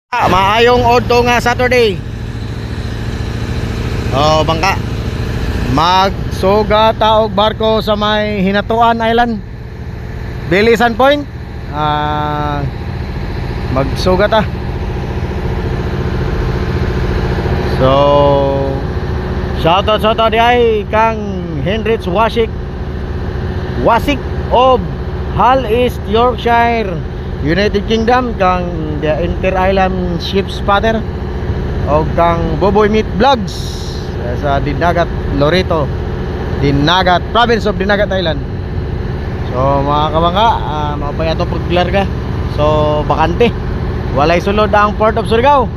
Maayong odto nga Saturday. Oh, bangka. Magsuga taog barko sa may Hinatuan Island, Bilisan Point. Magsuga ta. So, shoutout di ay kang Henrich Wasik of Hull, East Yorkshire, United Kingdom, kang the Inter Island Ships Spotter, o kang Boboy Meat Vlogs sa Dinagat, Loreto, Dinagat, Province of Dinagat Island. So mga kabangka, mapaya ito paglarga. So bakante, walay sulod ang Port of Surigao.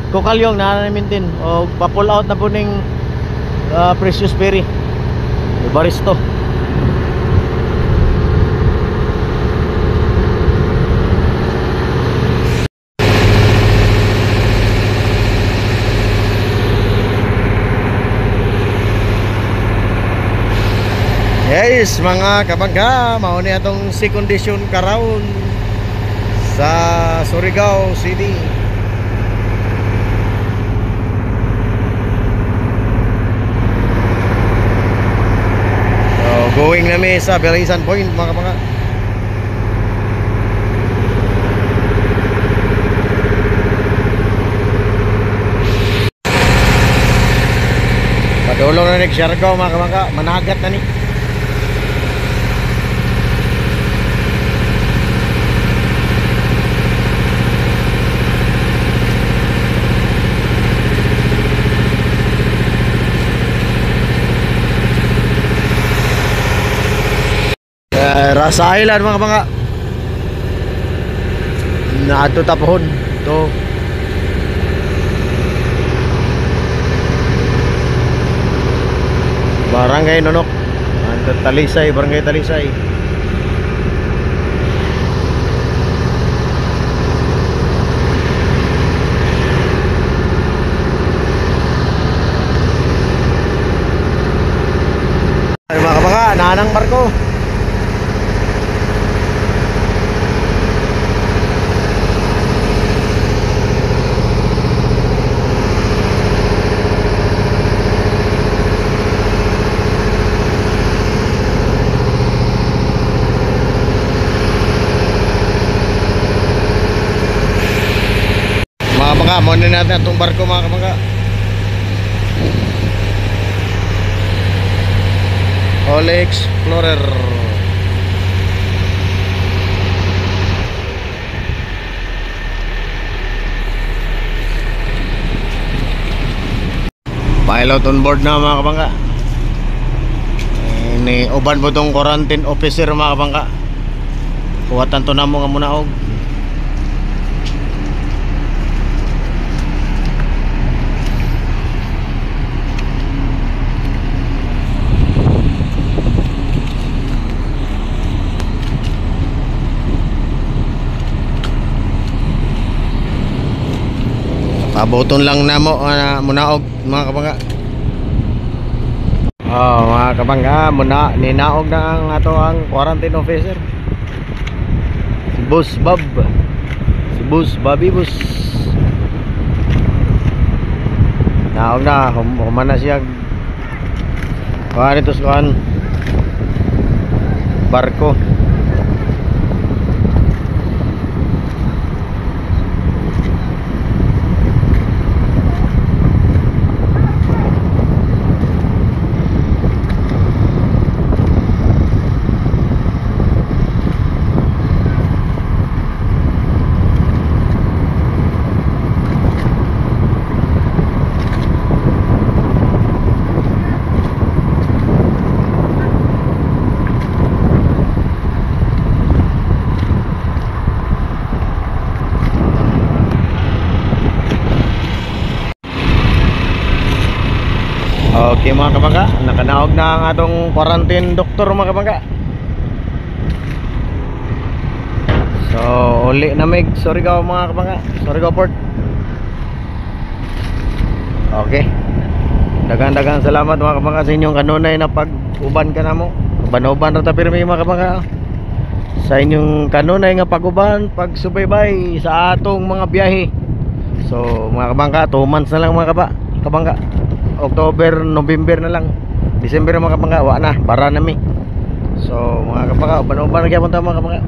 Kukalyong na namintin o pa-pull out na po ning Precious Ferry Baristo. Yes mga kabangga, mauni atong secondation karon sa Surigao City. So going na mi sa Bilisan Point mga kabangga. Padulong na ni Siargao mga kabangga, managat na ni. Rasa Island mga kabangga, na ato tapon to. Barangay Nonok, Talisay, Barangay Talisay. Ay mga kabangga, nanang barko. Muna natin itong barko mga kabangga. Ole Explorer. Pilot on board na mga kabangga. Ini uban mo itong quarantine officer mga kabangga. Kuwatan to na mo nga muna og. Pabuton lang na mo munaog mga kabangga. Mga kabangga, ninaog na ang ato ang quarantine officer, si Boss Bob, si Boss Bobby Boss. Naog na, humana siya kuhan ito sa barko. Okay mga kabangga, nakanaog na ang atong quarantine doktor mga kabangga. So uli na mig Surigao mga kabangga, Surigao Port. Okay, dagan salamat mga kabangga sa inyong kanunay na pag-uban ka na mo. Uban-uban rata pirmi mga kabangga sa inyong kanunay nga pag-uban, pagsubaybay sa atong mga biyahe So mga kabangka, 2 months na lang mga kabangka. October, November na lang. December mga kabangka, wa na, bara na mi. So mga kabangka, uban-uban na gyapon ta mga kabangka.